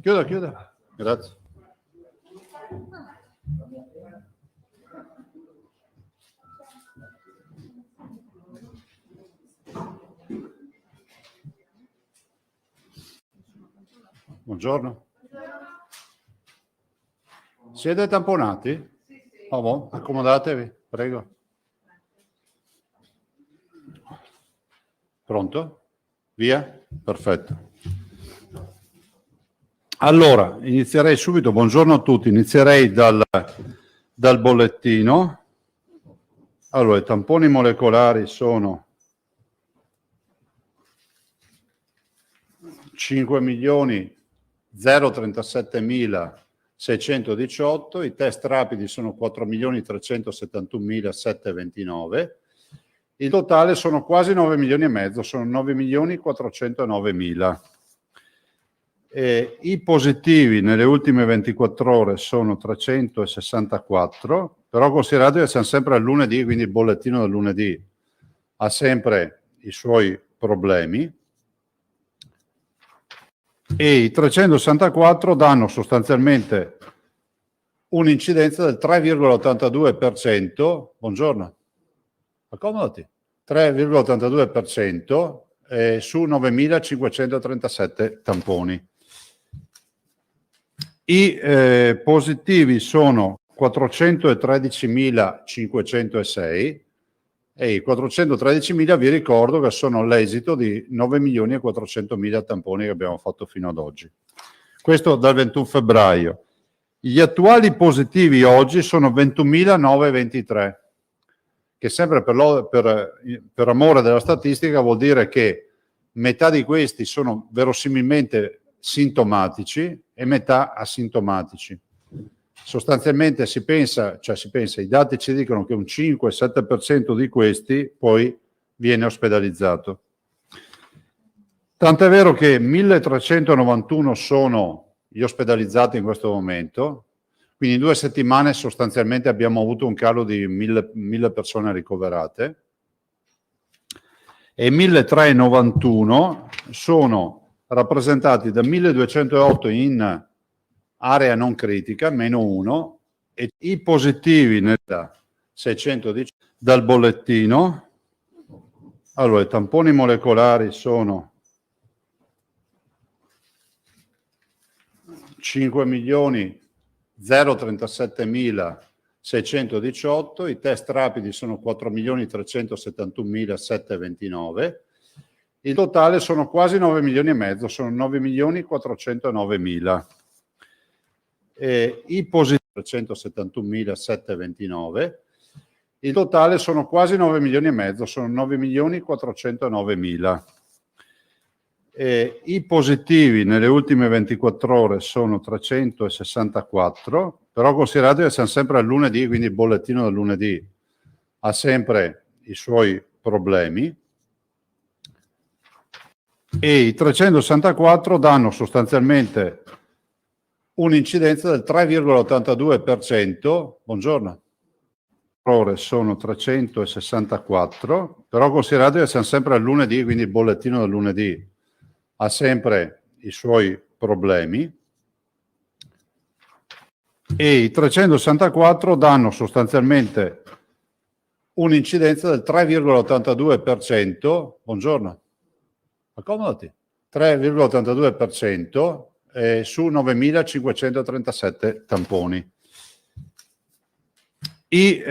Chiuda. Grazie. Buongiorno. Siete tamponati? Oh, boh, accomodatevi, prego. Pronto? Via? Perfetto. Allora, inizierei subito. Buongiorno a tutti. Inizierei dal bollettino. Allora, i tamponi molecolari sono 5.037.618, i test rapidi sono 4.371.729, il totale sono quasi 9 milioni e mezzo, sono 9.409.000. I positivi nelle ultime 24 ore sono 364, però considerate che siamo sempre al lunedì, quindi il bollettino del lunedì ha sempre i suoi problemi. E i 364 danno sostanzialmente un'incidenza del 3,82%, buongiorno, accomodati, 3,82% su 9.537 tamponi. I positivi sono 413.506 e i 413.000 vi ricordo che sono l'esito di 9.400.000 tamponi che abbiamo fatto fino ad oggi. Questo dal 21 febbraio. Gli attuali positivi oggi sono 21.923, che sempre per amore della statistica vuol dire che metà di questi sono verosimilmente sintomatici e metà asintomatici. Sostanzialmente si pensa, i dati ci dicono che un 5-7% di questi poi viene ospedalizzato. Tant'è vero che 1.391 sono gli ospedalizzati in questo momento, quindi in 2 settimane sostanzialmente abbiamo avuto un calo di 1.000 persone ricoverate, e 1.391 sono rappresentati da 1.208 in area non critica, -1, e i positivi nella 610 dal bollettino. Allora, i tamponi molecolari sono 5.037.618, i test rapidi sono 4.371.729, il totale sono quasi 9 milioni e mezzo, sono 9.409.000. I positivi 371.729, il totale sono quasi 9 milioni e mezzo, sono 9.409.000. I positivi nelle ultime 24 ore sono 364, però considerate che siamo sempre al lunedì, quindi il bollettino del lunedì ha sempre i suoi problemi. E i 364 danno sostanzialmente un'incidenza del 3,82%, buongiorno, ore sono 364, però considerate che siamo sempre al lunedì, quindi il bollettino del lunedì ha sempre i suoi problemi. E i 364 danno sostanzialmente un'incidenza del 3,82%, buongiorno, accomodati, 3,82%, su 9.537 tamponi. I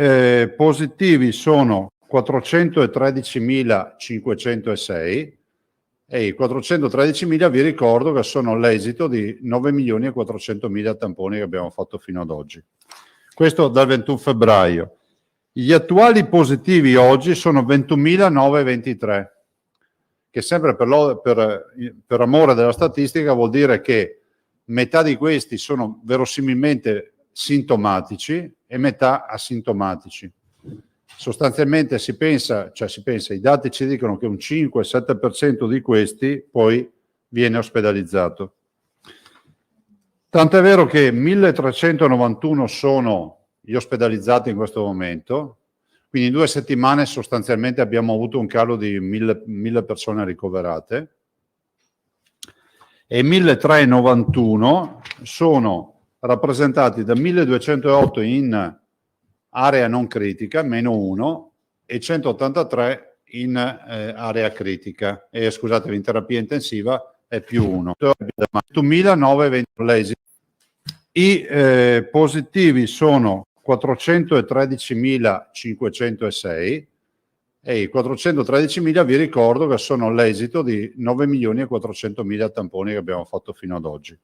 positivi sono 413.506 e i 413.000 vi ricordo che sono l'esito di 9.400.000 tamponi che abbiamo fatto fino ad oggi. Questo dal 21 febbraio. Gli attuali positivi oggi sono 21.923. Che sempre per amore della statistica vuol dire che metà di questi sono verosimilmente sintomatici e metà asintomatici. Sostanzialmente si pensa, i dati ci dicono che un 5-7% di questi poi viene ospedalizzato. Tant'è vero che 1.391 sono gli ospedalizzati in questo momento, quindi in 2 settimane sostanzialmente abbiamo avuto un calo di 1.000 persone ricoverate. e 1391 sono rappresentati da 1208 in area non critica, -1, e 183 in area critica, e scusatevi, in terapia intensiva è +1. 8.920 I positivi sono 413.506 e i 413.000 vi ricordo che sono l'esito di 9.400.000 tamponi che abbiamo fatto fino ad oggi.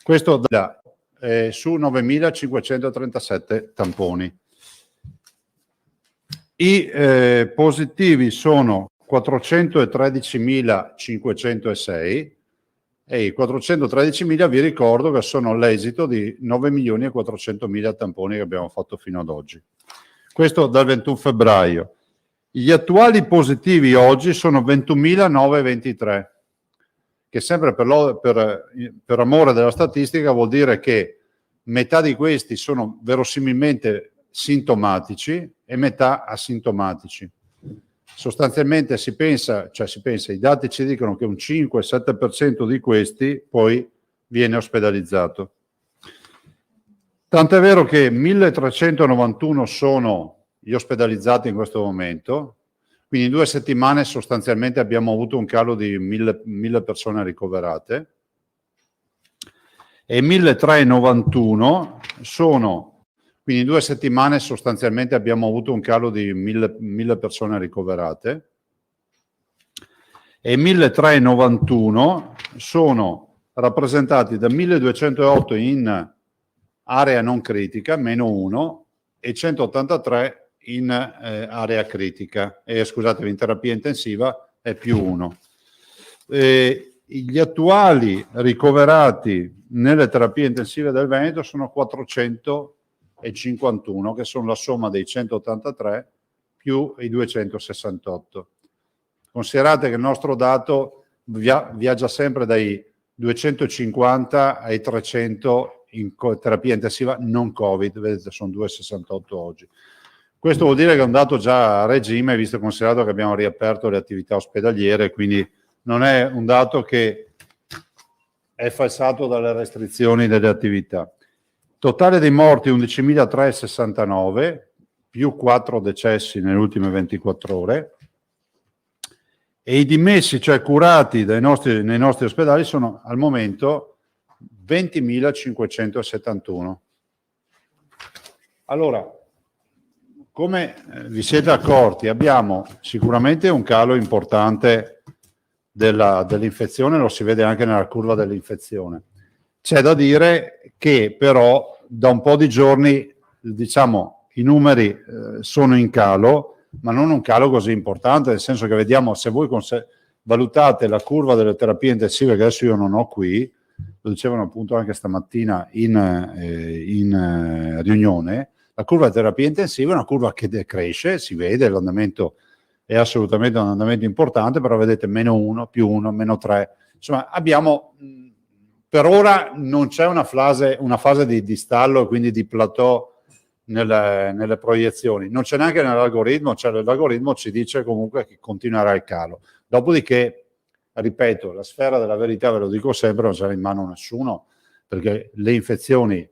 Questo da su 9.537 tamponi. I positivi sono 413.506 e i 413.000 vi ricordo che sono l'esito di 9.400.000 tamponi che abbiamo fatto fino ad oggi. Questo dal 21 febbraio. Gli attuali positivi oggi sono 21.923, che sempre per amore della statistica vuol dire che metà di questi sono verosimilmente sintomatici e metà asintomatici. Sostanzialmente si pensa, i dati ci dicono che un 5-7% di questi poi viene ospedalizzato. Tant'è vero che 1.391 sono gli ospedalizzati in questo momento, quindi in 2 settimane sostanzialmente abbiamo avuto un calo di 1.000 persone ricoverate, e 1.391 sono, quindi in 2 settimane sostanzialmente abbiamo avuto un calo di 1.000 persone ricoverate, e 1.391 sono rappresentati da 1.208 in area non critica, -1, e 183 in area critica, e scusate, in terapia intensiva è +1. Gli attuali ricoverati nelle terapie intensive del Veneto sono 451, che sono la somma dei 183 più i 268. Considerate che il nostro dato viaggia sempre dai 250 ai 300 in terapia intensiva non Covid, vedete sono 268 oggi. Questo vuol dire che è un dato già a regime, visto e considerato che abbiamo riaperto le attività ospedaliere, quindi non è un dato che è falsato dalle restrizioni delle attività. Totale dei morti 11.369, più 4 decessi nelle ultime 24 ore, e i dimessi, cioè curati nei nostri ospedali, sono al momento 20.571. Allora, come vi siete accorti, abbiamo sicuramente un calo importante dell'infezione, lo si vede anche nella curva dell'infezione. C'è da dire che però da un po' di giorni, diciamo, i numeri sono in calo, ma non un calo così importante, nel senso che vediamo, se voi valutate la curva delle terapie intensive, che adesso io non ho qui, lo dicevano appunto anche stamattina in riunione, la curva di terapia intensiva è una curva che decresce, si vede, l'andamento è assolutamente un andamento importante, però vedete -1, +1, -3, insomma abbiamo, per ora non c'è una fase di stallo e quindi di plateau nelle proiezioni, non c'è neanche nell'algoritmo, cioè l'algoritmo ci dice comunque che continuerà il calo. Dopodiché, ripeto, la sfera della verità, ve lo dico sempre, non c'è in mano nessuno, perché le infezioni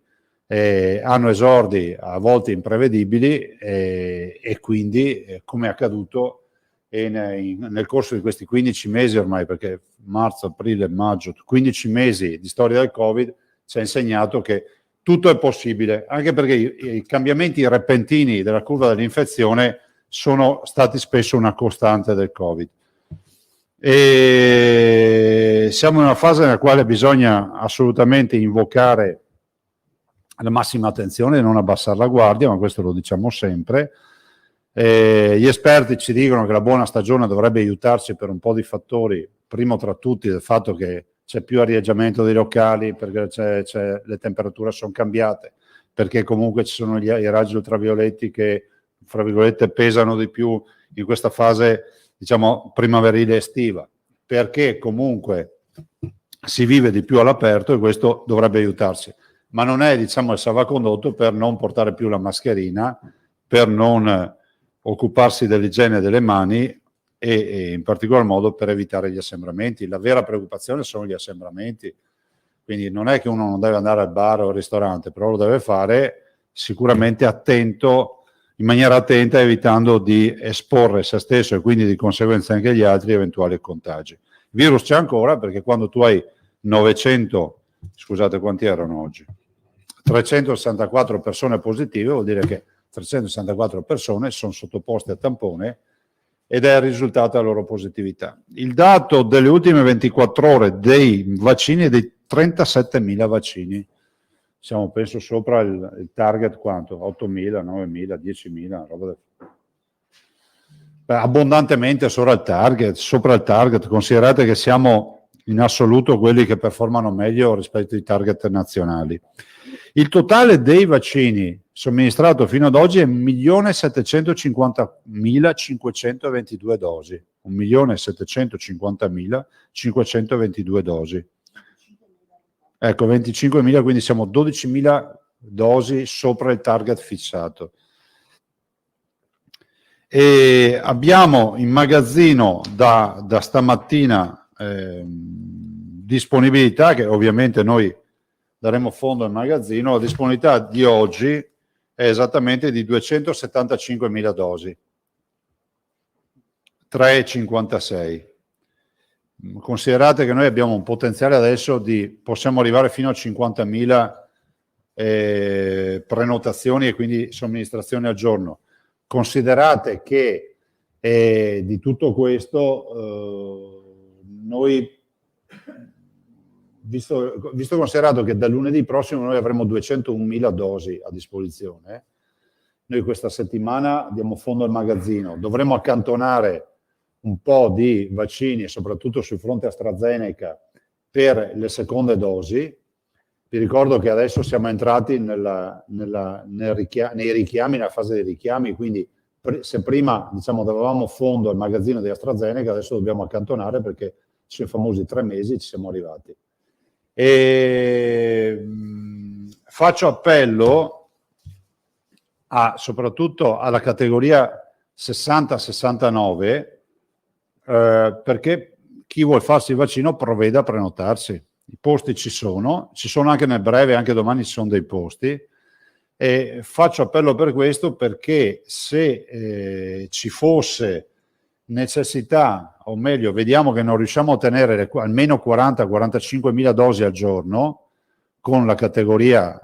hanno esordi a volte imprevedibili e quindi, come è accaduto nel corso di questi 15 mesi ormai, perché marzo, aprile, maggio, 15 mesi di storia del Covid, ci ha insegnato che tutto è possibile, anche perché i cambiamenti repentini della curva dell'infezione sono stati spesso una costante del Covid. E siamo in una fase nella quale bisogna assolutamente invocare la massima attenzione e non abbassare la guardia, ma questo lo diciamo sempre. Gli esperti ci dicono che la buona stagione dovrebbe aiutarci per un po' di fattori, primo tra tutti del fatto che c'è più arieggiamento dei locali, perché le temperature sono cambiate, perché comunque ci sono i raggi ultravioletti che, fra virgolette, pesano di più in questa fase, diciamo, primaverile estiva, perché comunque si vive di più all'aperto e questo dovrebbe aiutarci. Ma non è, diciamo, il salvacondotto per non portare più la mascherina, per non occuparsi dell'igiene delle mani e in particolar modo per evitare gli assembramenti. La vera preoccupazione sono gli assembramenti, quindi non è che uno non deve andare al bar o al ristorante, però lo deve fare sicuramente attento, in maniera attenta, evitando di esporre se stesso e quindi di conseguenza anche gli altri eventuali contagi. Il virus c'è ancora perché quando tu hai 900, scusate quanti erano oggi, 364 persone positive, vuol dire che 364 persone sono sottoposte a tampone ed è il risultato della loro positività. Il dato delle ultime 24 ore dei vaccini è dei 37.000 vaccini. Siamo penso sopra il target quanto? 8.000, 9.000, 10.000, roba del... abbondantemente sopra il target. Considerate che siamo in assoluto quelli che performano meglio rispetto ai target nazionali. Il totale dei vaccini somministrato fino ad oggi è 1.750.522 dosi. 1.750.522 dosi. Ecco, 25.000, quindi siamo 12.000 dosi sopra il target fissato. E abbiamo in magazzino da stamattina disponibilità, che ovviamente noi daremo fondo al magazzino. La disponibilità di oggi è esattamente di 275.000 dosi, 3,56. Considerate che noi abbiamo un potenziale adesso possiamo arrivare fino a 50.000 prenotazioni e quindi somministrazioni al giorno. Considerate che di tutto questo noi, visto considerato che da lunedì prossimo noi avremo 201.000 dosi a disposizione, noi questa settimana diamo fondo al magazzino, dovremo accantonare un po' di vaccini, soprattutto sul fronte AstraZeneca, per le seconde dosi. Vi ricordo che adesso siamo entrati nella fase dei richiami, quindi se prima davamo fondo al magazzino di AstraZeneca, adesso dobbiamo accantonare perché sui famosi 3 mesi ci siamo arrivati. Faccio appello soprattutto alla categoria 60-69 perché chi vuol farsi il vaccino provveda a prenotarsi. I posti ci sono anche nel breve, anche domani ci sono dei posti, e faccio appello per questo perché se ci fosse necessità, o meglio, vediamo che non riusciamo a ottenere almeno 40-45 mila dosi al giorno con la categoria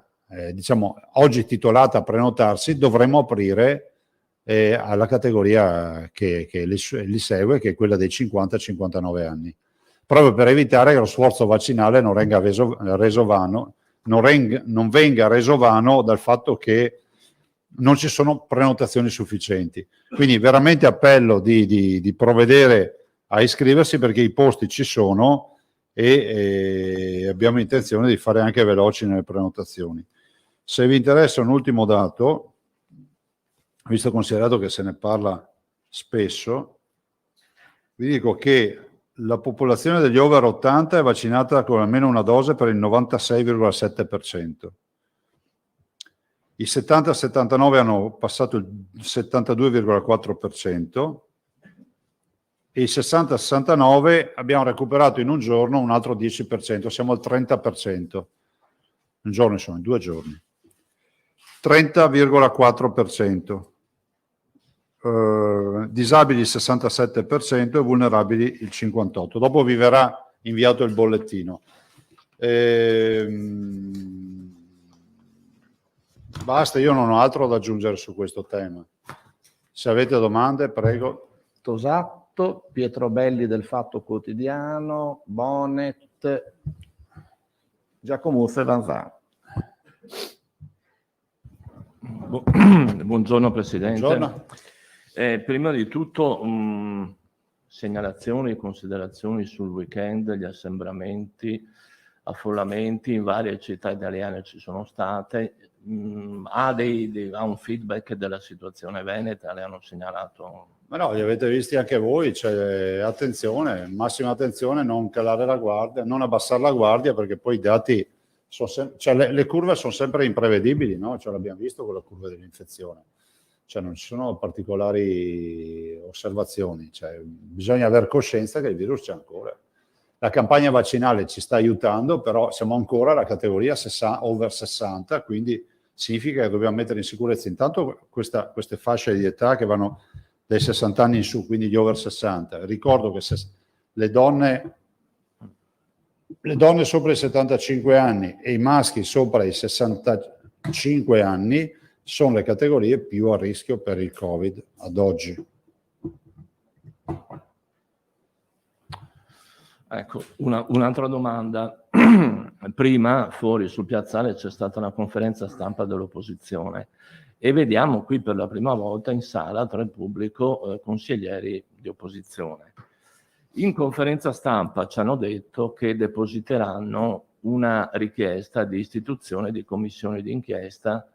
oggi titolata a prenotarsi, dovremmo aprire alla categoria che li segue, che è quella dei 50-59 anni, proprio per evitare che lo sforzo vaccinale non venga reso vano dal fatto che non ci sono prenotazioni sufficienti. Quindi veramente appello di provvedere a iscriversi perché i posti ci sono e abbiamo intenzione di fare anche veloci nelle prenotazioni. Se vi interessa un ultimo dato, visto considerato che se ne parla spesso, vi dico che la popolazione degli over 80 è vaccinata con almeno una dose per il 96,7%. I 70-79 hanno passato il 72,4% e i 60-69 abbiamo recuperato in un giorno un altro 10%, siamo al 30%. Un giorno sono, in 2 giorni. 30,4%. Disabili il 67% e vulnerabili il 58%. Dopo vi verrà inviato il bollettino. Basta, io non ho altro da aggiungere su questo tema. Se avete domande, prego. Tosatto, Pietro Belli del Fatto Quotidiano, Bonet, Giacomuzzo e Vanzan. Buongiorno Presidente. Buongiorno. Prima di tutto segnalazioni e considerazioni sul weekend, gli assembramenti, affollamenti in varie città italiane ci sono state. Ha un feedback della situazione veneta, le hanno segnalato? Ma no, li avete visti anche voi, attenzione, massima attenzione, non calare la guardia, non abbassare la guardia, perché poi i dati, le curve sono sempre imprevedibili, no? L'abbiamo visto con la curva dell'infezione. cioè non ci sono particolari osservazioni, cioè, bisogna aver coscienza che il virus c'è ancora. La campagna vaccinale ci sta aiutando, però siamo ancora alla categoria over 60, quindi significa che dobbiamo mettere in sicurezza intanto queste fasce di età che vanno dai 60 anni in su, quindi gli over 60. Ricordo che le donne sopra i 75 anni e i maschi sopra i 65 anni sono le categorie più a rischio per il Covid ad oggi. Ecco, un'altra domanda. Prima fuori sul piazzale c'è stata una conferenza stampa dell'opposizione e vediamo qui per la prima volta in sala tra il pubblico consiglieri di opposizione. In conferenza stampa ci hanno detto che depositeranno una richiesta di istituzione di commissione d'inchiesta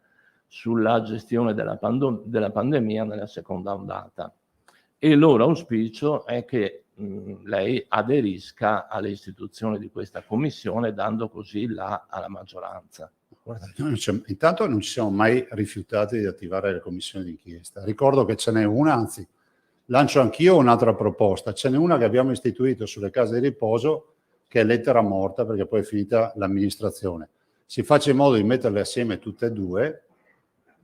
sulla gestione della pandemia nella seconda ondata. E il loro auspicio è che lei aderisca all'istituzione di questa commissione, dando così alla maggioranza. Guarda, intanto non ci siamo mai rifiutati di attivare le commissioni d'inchiesta. Ricordo che ce n'è una, anzi, lancio anch'io un'altra proposta. Ce n'è una che abbiamo istituito sulle case di riposo, che è lettera morta, perché poi è finita l'amministrazione. Si faccia in modo di metterle assieme tutte e due,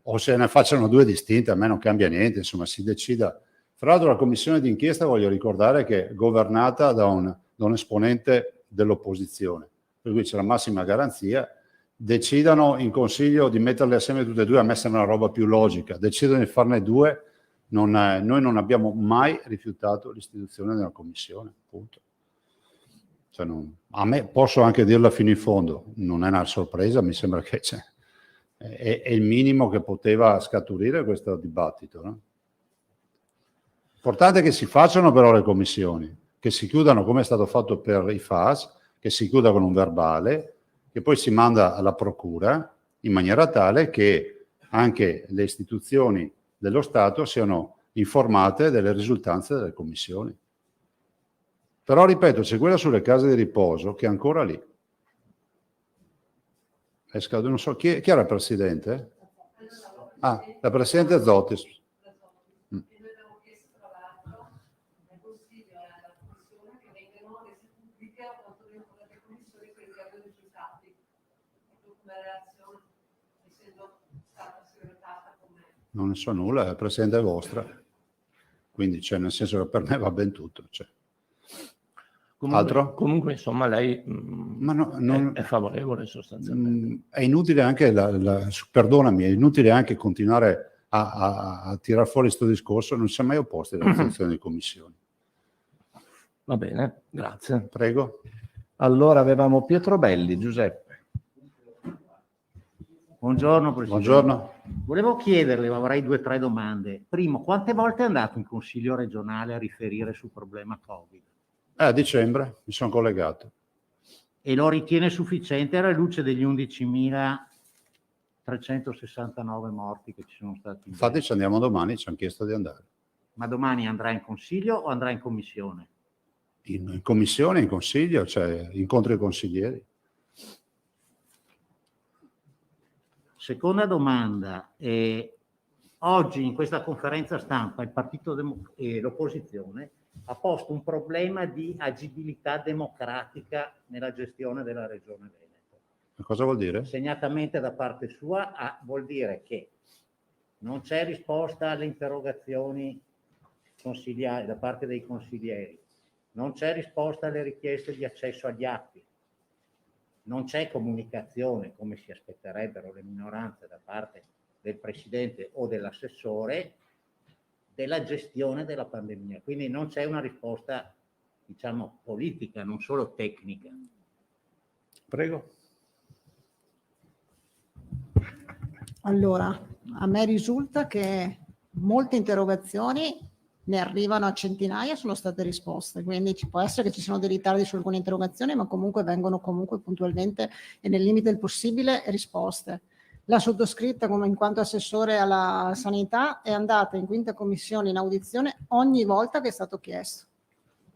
o se ne facciano due distinte, a me non cambia niente, insomma, si decida. Fra l'altro la commissione d'inchiesta, voglio ricordare, che è governata da un esponente dell'opposizione, per cui c'è la massima garanzia. Decidano in consiglio di metterle assieme tutte e due, a me sembra una roba più logica. Decidono di farne due, noi non abbiamo mai rifiutato l'istituzione della commissione, punto. Cioè a me, posso anche dirla fino in fondo, non è una sorpresa, mi sembra che è il minimo che poteva scaturire questo dibattito, no? Importante che si facciano però le commissioni, che si chiudano come è stato fatto per i FAS, che si chiuda con un verbale, che poi si manda alla procura in maniera tale che anche le istituzioni dello Stato siano informate delle risultanze delle commissioni. Però ripeto, c'è quella sulle case di riposo che è ancora lì. Non so chi era il presidente? Ah, la presidente Zotti. Non ne so nulla, la presidente è vostra, quindi nel senso che per me va ben tutto. Altro? Comunque insomma lei è favorevole sostanzialmente. È inutile anche, perdonami, è inutile anche continuare a tirar fuori questo discorso, non si è mai opposti alla funzione di commissioni. Va bene, grazie. Prego. Allora avevamo Pietro Belli, Giuseppe. Buongiorno Presidente. Buongiorno. Volevo chiederle, avrei 2 o 3 domande. Primo, quante volte è andato in Consiglio regionale a riferire sul problema Covid? A dicembre mi sono collegato. E lo ritiene sufficiente alla luce degli 11.369 morti che ci sono stati? Infatti ci andiamo domani, ci hanno chiesto di andare. Ma domani andrà in Consiglio o andrà in Commissione? In Commissione, in Consiglio, cioè incontro i consiglieri. Seconda domanda, oggi in questa conferenza stampa il l'opposizione ha posto un problema di agibilità democratica nella gestione della Regione Veneto. Cosa vuol dire? Segnatamente da parte sua vuol dire che non c'è risposta alle interrogazioni consigliari da parte dei consiglieri, non c'è risposta alle richieste di accesso agli atti, non c'è comunicazione, come si aspetterebbero le minoranze da parte del Presidente o dell'assessore, della gestione della pandemia. Quindi non c'è una risposta, diciamo, politica, non solo tecnica. Prego. Allora, a me risulta che molte interrogazioni ne arrivano a centinaia, sono state risposte, quindi ci può essere che ci siano dei ritardi su alcune interrogazioni, ma comunque vengono puntualmente e nel limite del possibile risposte. La sottoscritta, come in quanto assessore alla sanità, è andata in 5ª commissione in audizione ogni volta che è stato chiesto.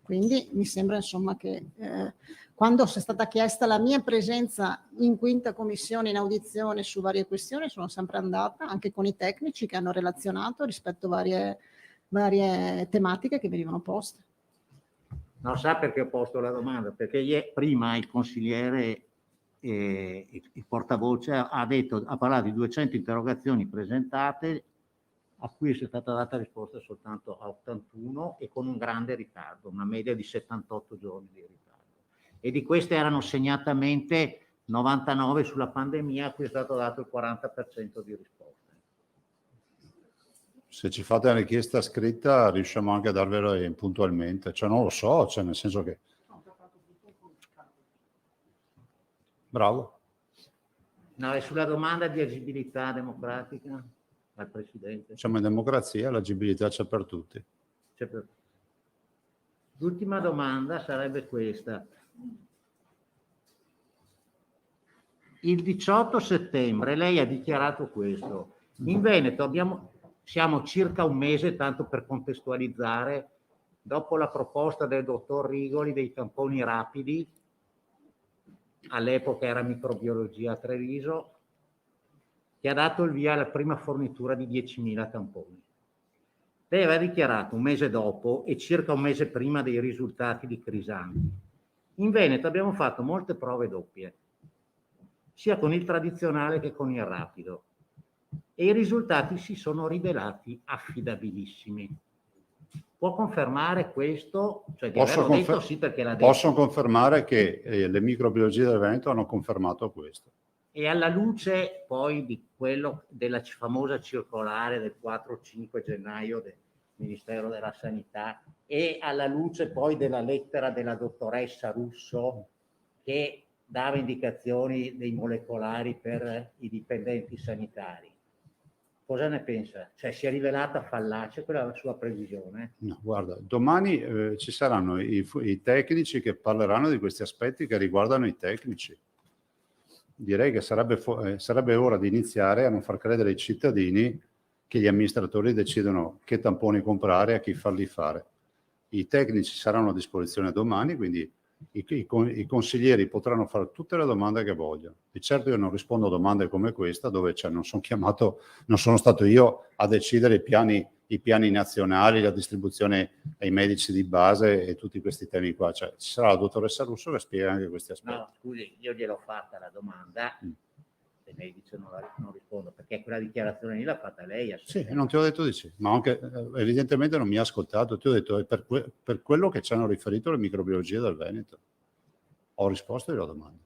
Quindi mi sembra insomma che quando è stata chiesta la mia presenza in quinta commissione in audizione su varie questioni, sono sempre andata, anche con i tecnici che hanno relazionato rispetto a varie tematiche che venivano poste. Non sa perché ho posto la domanda? Perché prima il consigliere, il portavoce, ha parlato di 200 interrogazioni presentate, a cui è stata data risposta soltanto a 81 e con un grande ritardo, una media di 78 giorni di ritardo. E di queste erano segnatamente 99 sulla pandemia, a cui è stato dato il 40% di risposte. Se ci fate una richiesta scritta riusciamo anche a darvelo puntualmente, cioè non lo so, cioè nel senso che... Bravo. No, è sulla domanda di agibilità democratica al Presidente. Siamo in democrazia, l'agibilità c'è per tutti. L'ultima domanda sarebbe questa. Il 18 settembre lei ha dichiarato questo. In Veneto siamo circa un mese, tanto per contestualizzare, dopo la proposta del dottor Rigoli dei tamponi rapidi, all'epoca era microbiologia a Treviso, che ha dato il via alla prima fornitura di 10.000 tamponi. Lei aveva dichiarato un mese dopo e circa un mese prima dei risultati di Crisanti. In Veneto abbiamo fatto molte prove doppie, sia con il tradizionale che con il rapido, e i risultati si sono rivelati affidabilissimi. Può confermare questo? Cioè di averlo detto sì perché l'ha detto. Posso confermare che le microbiologie del Veneto hanno confermato questo. E alla luce poi di quello della famosa circolare del 4-5 gennaio del Ministero della Sanità e alla luce poi della lettera della dottoressa Russo che dava indicazioni dei molecolari per i dipendenti sanitari, cosa ne pensa? Cioè si è rivelata fallace quella sua previsione? No, guarda, domani ci saranno i tecnici che parleranno di questi aspetti che riguardano i tecnici. Direi che sarebbe ora di iniziare a non far credere ai cittadini che gli amministratori decidono che tamponi comprare e a chi farli fare. I tecnici saranno a disposizione domani, quindi i consiglieri potranno fare tutte le domande che vogliono. Di certo io non rispondo a domande come questa, dove non sono stato io a decidere i piani nazionali, la distribuzione ai medici di base e tutti questi temi qua. Cioè, ci sarà la dottoressa Russo che spiega anche questi aspetti. No, scusi, io gliel'ho fatta la domanda, se lei dice non rispondo, perché quella dichiarazione lì l'ha fatta lei. Sì, non ti ho detto di sì, ma anche evidentemente non mi ha ascoltato. Ti ho detto per quello che ci hanno riferito le microbiologie del Veneto. Ho risposto alla domanda.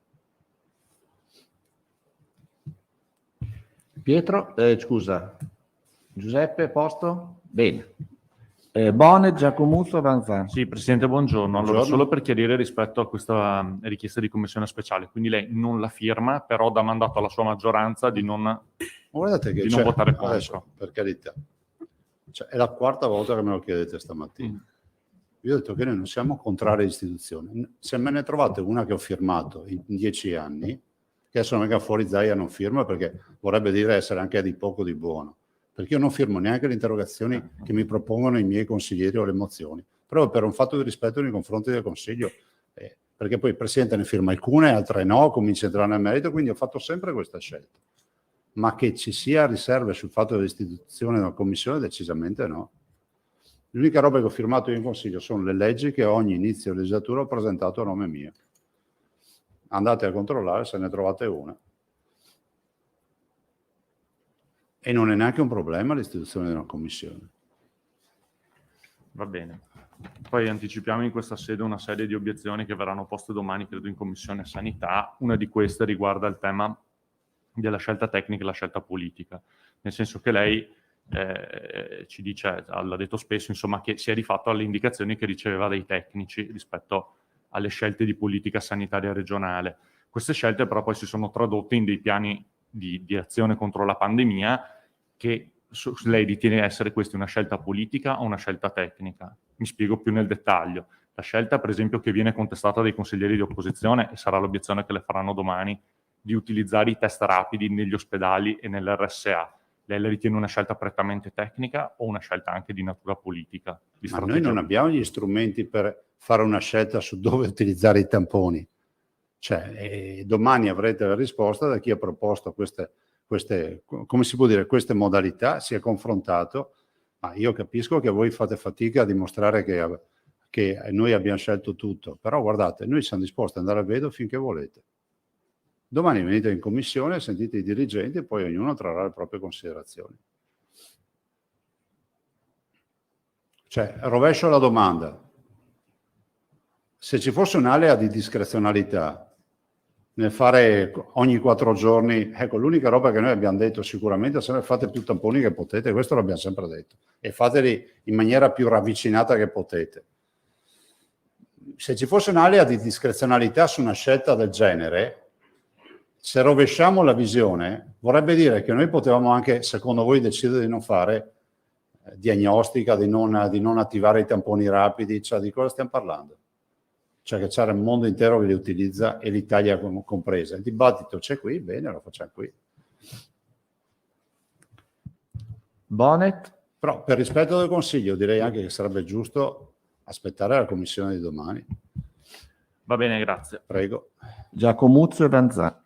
Pietro, scusa, Giuseppe, posto? Bene. Bonet, Giacomuzzo, Avanzano. Sì, Presidente, buongiorno. Allora, Buongiorno. solo per chiarire rispetto a questa richiesta di commissione speciale, quindi lei non la firma, però dà mandato alla sua maggioranza di non Guardate che non votare adesso, contro. per carità, è la quarta volta che me lo chiedete stamattina. Io ho detto che noi non siamo contrari all'istituzione. Se me ne trovate una che ho firmato in 10 anni, che adesso non venga fuori Zaia non firma perché vorrebbe dire essere anche di poco di buono. Perché io non firmo neanche le interrogazioni che mi propongono i miei consiglieri o le mozioni, proprio per un fatto di rispetto nei confronti del Consiglio, perché poi il Presidente ne firma alcune, altre no, comincia a entrare nel merito, quindi ho fatto sempre questa scelta. Ma che ci sia riserve sul fatto dell'istituzione della Commissione, decisamente no. L'unica roba che ho firmato io in Consiglio sono le leggi che ogni inizio legislatura ho presentato a nome mio. Andate a controllare se ne trovate una. E non è neanche un problema l'istituzione di una commissione. Va bene. Poi anticipiamo in questa sede una serie di obiezioni che verranno poste domani, credo, in Commissione Sanità. Una di queste riguarda il tema della scelta tecnica e la scelta politica, nel senso che lei ci dice, l'ha detto spesso, insomma, che si è rifatto alle indicazioni che riceveva dai tecnici rispetto alle scelte di politica sanitaria regionale. Queste scelte però poi si sono tradotte in dei piani di azione contro la pandemia che lei ritiene essere questa una scelta politica o una scelta tecnica? Mi spiego più nel dettaglio. La scelta, per esempio, che viene contestata dai consiglieri di opposizione, e sarà l'obiezione che le faranno domani, di utilizzare i test rapidi negli ospedali e nell'RSA. Lei la ritiene una scelta prettamente tecnica o una scelta anche di natura politica? Ma noi non abbiamo gli strumenti per fare una scelta su dove utilizzare i tamponi. Cioè, domani avrete la risposta da chi ha proposto queste, come si può dire, queste modalità, si è confrontato, ma io capisco che voi fate fatica a dimostrare che noi abbiamo scelto tutto, però guardate, noi siamo disposti ad andare a vedo finché volete. Domani venite in commissione, sentite i dirigenti e poi ognuno trarrà le proprie considerazioni. Cioè, rovescio la domanda. Se ci fosse un'area di discrezionalità nel fare ogni 4 giorni, ecco, l'unica roba che noi abbiamo detto sicuramente è sempre fate più tamponi che potete, questo l'abbiamo sempre detto, e fateli in maniera più ravvicinata che potete. Se ci fosse un'area di discrezionalità su una scelta del genere, se rovesciamo la visione, vorrebbe dire che noi potevamo anche, secondo voi, decidere di non fare diagnostica, di non attivare i tamponi rapidi, cioè di cosa stiamo parlando? Cioè che c'era il mondo intero che li utilizza e l'Italia compresa. Il dibattito c'è qui, bene, lo facciamo qui. Bonnet? Però per rispetto del Consiglio direi anche che sarebbe giusto aspettare la commissione di domani. Va bene, grazie. Prego. Giacomuzzo e Vanzà.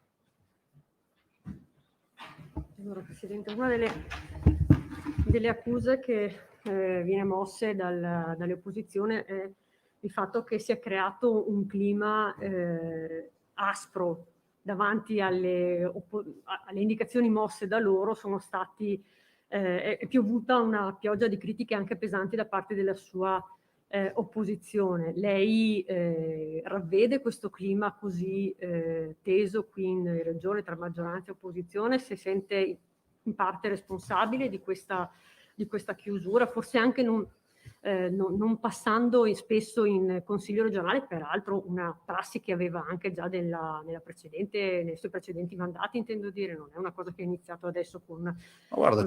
Allora, Presidente, una delle accuse che viene mosse dalle opposizioni è il fatto che si è creato un clima aspro davanti alle indicazioni mosse da loro. È piovuta una pioggia di critiche anche pesanti da parte della sua opposizione. Lei ravvede questo clima così teso qui in Regione tra maggioranza e opposizione? Si sente in parte responsabile di questa chiusura, forse anche non passando spesso in Consiglio regionale, peraltro una prassi che aveva anche già nei suoi precedenti mandati, intendo dire, non è una cosa che è iniziato adesso con... Ma guarda,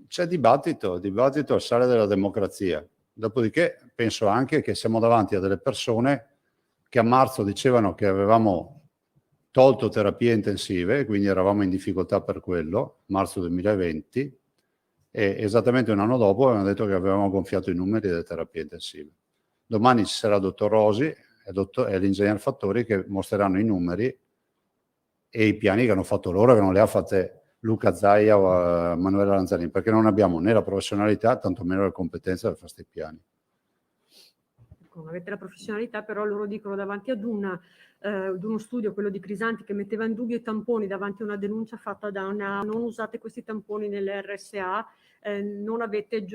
c'è dibattito al sale della democrazia. Dopodiché penso anche che siamo davanti a delle persone che a marzo dicevano che avevamo tolto terapie intensive, quindi eravamo in difficoltà per quello, marzo 2020, e esattamente un anno dopo avevano detto che avevamo gonfiato i numeri delle terapie intensive. Domani ci sarà il dottor Rosi e l'ingegner Fattori che mostreranno i numeri e i piani che hanno fatto loro, che non le ha fatte Luca Zaia o Manuela Lanzarini, perché non abbiamo né la professionalità, tantomeno le competenze per fare questi piani. Non avete la professionalità, però loro dicono davanti ad uno studio, quello di Crisanti, che metteva in dubbio i tamponi davanti a una denuncia fatta da una non usate questi tamponi nell'RSA, non avete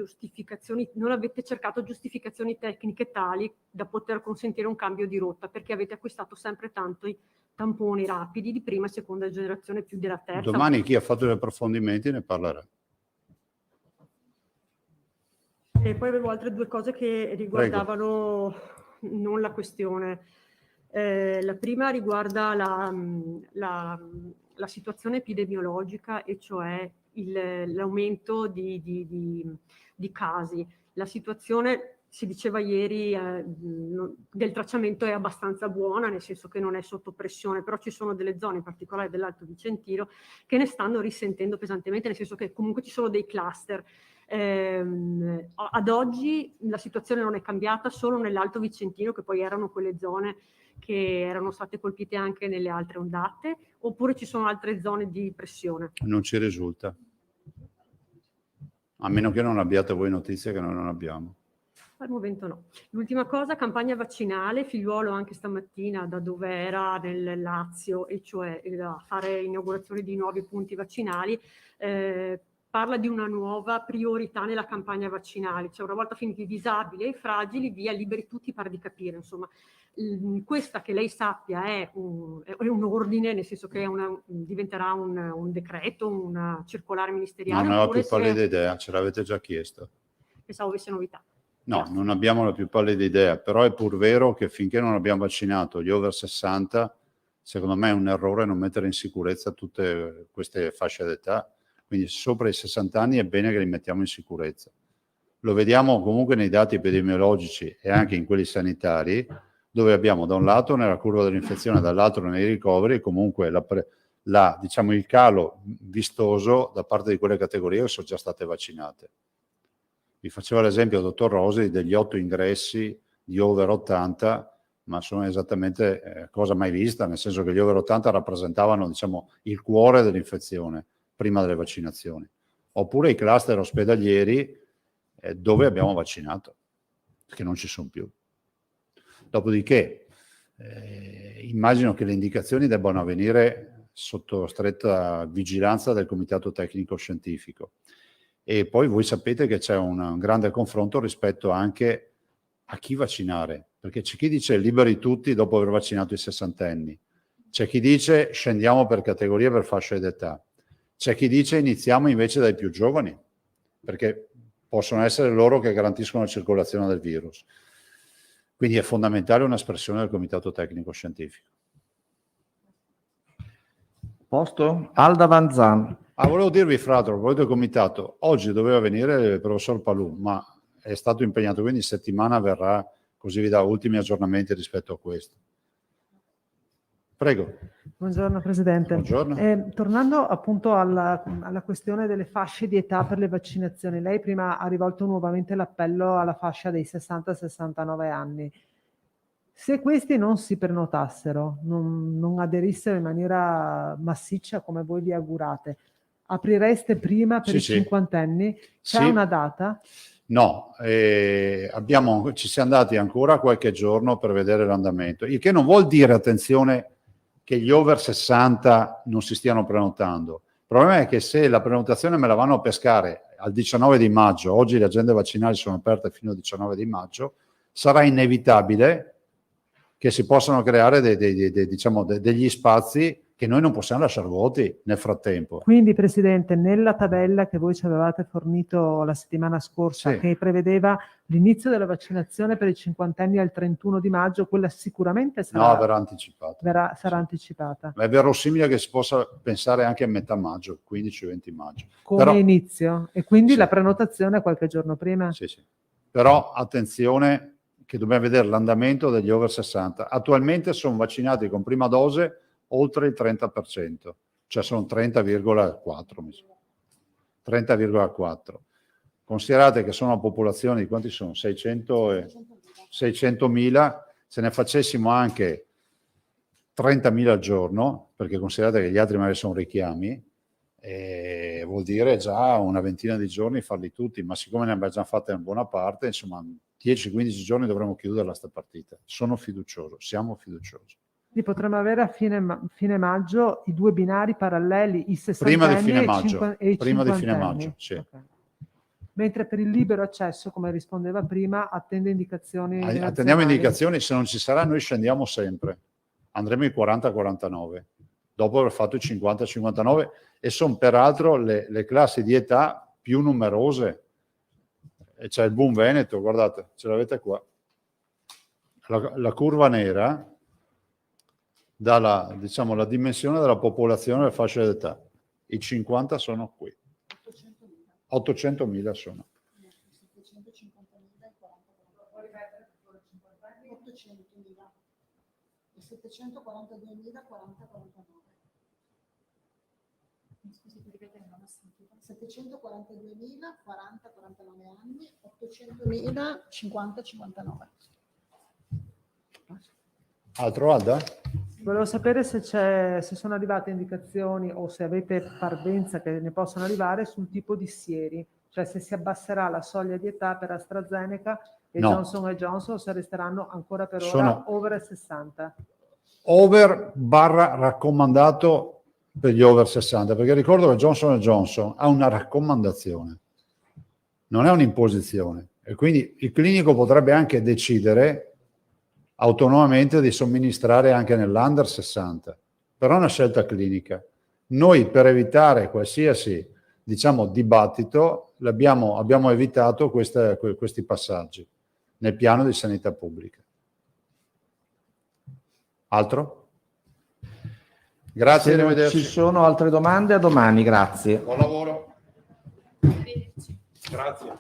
cercato giustificazioni tecniche tali da poter consentire un cambio di rotta, perché avete acquistato sempre tanti tamponi rapidi di prima e seconda generazione, più della terza. Domani chi ha fatto gli approfondimenti ne parlerà. E poi avevo altre 2 cose che riguardavano non la questione. La prima riguarda la situazione epidemiologica, e cioè l'aumento di casi. La situazione, si diceva ieri, del tracciamento è abbastanza buona, nel senso che non è sotto pressione, però ci sono delle zone, in particolare dell'Alto Vicentino, che ne stanno risentendo pesantemente, nel senso che comunque ci sono dei cluster. Ad oggi la situazione non è cambiata solo nell'Alto Vicentino, che poi erano quelle zone che erano state colpite anche nelle altre ondate, oppure ci sono altre zone di pressione? Non ci risulta, a meno che non abbiate voi notizie che noi non abbiamo. Al momento no. L'ultima cosa, campagna vaccinale. Figliuolo anche stamattina da dove era nel Lazio, e cioè fare inaugurazione di nuovi punti vaccinali, parla di una nuova priorità nella campagna vaccinale, cioè una volta finiti i disabili e i fragili, via liberi tutti, pare di capire, insomma. Questa, che lei sappia, è un ordine, nel senso che diventerà un decreto, una circolare ministeriale? Non ho la più pallida idea, ce l'avete già chiesto. Pensavo avesse novità. No, non abbiamo la più pallida idea, però è pur vero che finché non abbiamo vaccinato gli over 60, secondo me è un errore non mettere in sicurezza tutte queste fasce d'età. Quindi sopra i 60 anni è bene che li mettiamo in sicurezza. Lo vediamo comunque nei dati epidemiologici e anche in quelli sanitari, dove abbiamo da un lato nella curva dell'infezione, dall'altro nei ricoveri, comunque diciamo il calo vistoso da parte di quelle categorie che sono già state vaccinate. Vi faceva l'esempio il dottor Rosi degli 8 ingressi di over 80 ma sono esattamente cosa mai vista, nel senso che gli over 80 rappresentavano, diciamo, il cuore dell'infezione prima delle vaccinazioni, oppure i cluster ospedalieri dove abbiamo vaccinato, che non ci sono più. Dopodiché immagino che le indicazioni debbano avvenire sotto stretta vigilanza del Comitato Tecnico Scientifico, e poi voi sapete che c'è un grande confronto rispetto anche a chi vaccinare, perché c'è chi dice liberi tutti dopo aver vaccinato i sessantenni, c'è chi dice scendiamo per categorie, per fasce d'età, c'è chi dice iniziamo invece dai più giovani, perché possono essere loro che garantiscono la circolazione del virus. Quindi è fondamentale un'espressione del Comitato Tecnico Scientifico. Posto? Alda Vanzan. Volevo dirvi, fra l'altro, a proposito del comitato, oggi doveva venire il professor Palù, ma è stato impegnato, quindi in settimana verrà, così vi dà ultimi aggiornamenti rispetto a questo. Prego. Buongiorno Presidente. Buongiorno. Tornando appunto alla questione delle fasce di età per le vaccinazioni, lei prima ha rivolto nuovamente l'appello alla fascia dei 60-69 anni. Se questi non si prenotassero, non aderissero in maniera massiccia come voi vi augurate, aprireste prima per i cinquantenni? C'è una data? No, ci siamo dati ancora qualche giorno per vedere l'andamento, il che non vuol dire, attenzione, che gli over 60 non si stiano prenotando. Il problema è che se la prenotazione me la vanno a pescare al 19 di maggio, oggi le agende vaccinali sono aperte fino al 19 di maggio, sarà inevitabile che si possano creare degli spazi che noi non possiamo lasciare vuoti nel frattempo. Quindi, Presidente, nella tabella che voi ci avevate fornito la settimana scorsa, che prevedeva l'inizio della vaccinazione per i cinquantenni al 31 di maggio, quella sicuramente sarà... No, verrà anticipata. Sarà anticipata. Ma è verosimile che si possa pensare anche a metà maggio, 15-20 maggio. Come inizio? E quindi la prenotazione qualche giorno prima? Sì. Però attenzione che dobbiamo vedere l'andamento degli over 60. Attualmente sono vaccinati con prima dose oltre il 30%, cioè sono 30,4 mi sembra. 30,4. Considerate che sono una popolazione di quanti sono? 600.000, se ne facessimo anche 30.000 al giorno, perché considerate che gli altri magari sono richiami, vuol dire già una ventina di giorni farli tutti, ma siccome ne abbiamo già fatte una buona parte, insomma 10-15 giorni dovremo chiuderla sta partita. Sono fiducioso, siamo fiduciosi. Quindi potremmo avere a fine maggio i due binari paralleli, i 60 prima di fine maggio, sì. Okay. Mentre per il libero accesso, come rispondeva prima, attende indicazioni attendiamo indicazioni, se non ci sarà noi scendiamo sempre, andremo ai 40-49 dopo aver fatto i 50-59, e sono peraltro le classi di età più numerose, e c'è il boom Veneto, guardate, ce l'avete qua, la curva nera dà la dimensione della popolazione delle fasce d'età. I 50 sono qui. 800.000 sono. 742.000 anni, 800.000 50-59. Altro, Alda? Volevo sapere se sono arrivate indicazioni o se avete parvenza che ne possano arrivare sul tipo di sieri, cioè se si abbasserà la soglia di età per AstraZeneca e Johnson & Johnson, o se resteranno ancora per ora over 60. Over / raccomandato per gli over 60, perché ricordo che Johnson & Johnson ha una raccomandazione, non è un'imposizione, e quindi il clinico potrebbe anche decidere autonomamente di somministrare anche nell'under 60, però è una scelta clinica. Noi, per evitare qualsiasi dibattito, abbiamo evitato questi passaggi nel piano di sanità pubblica. Altro? Grazie, arrivederci. Ci sono altre domande? A domani, grazie. Buon lavoro. Grazie.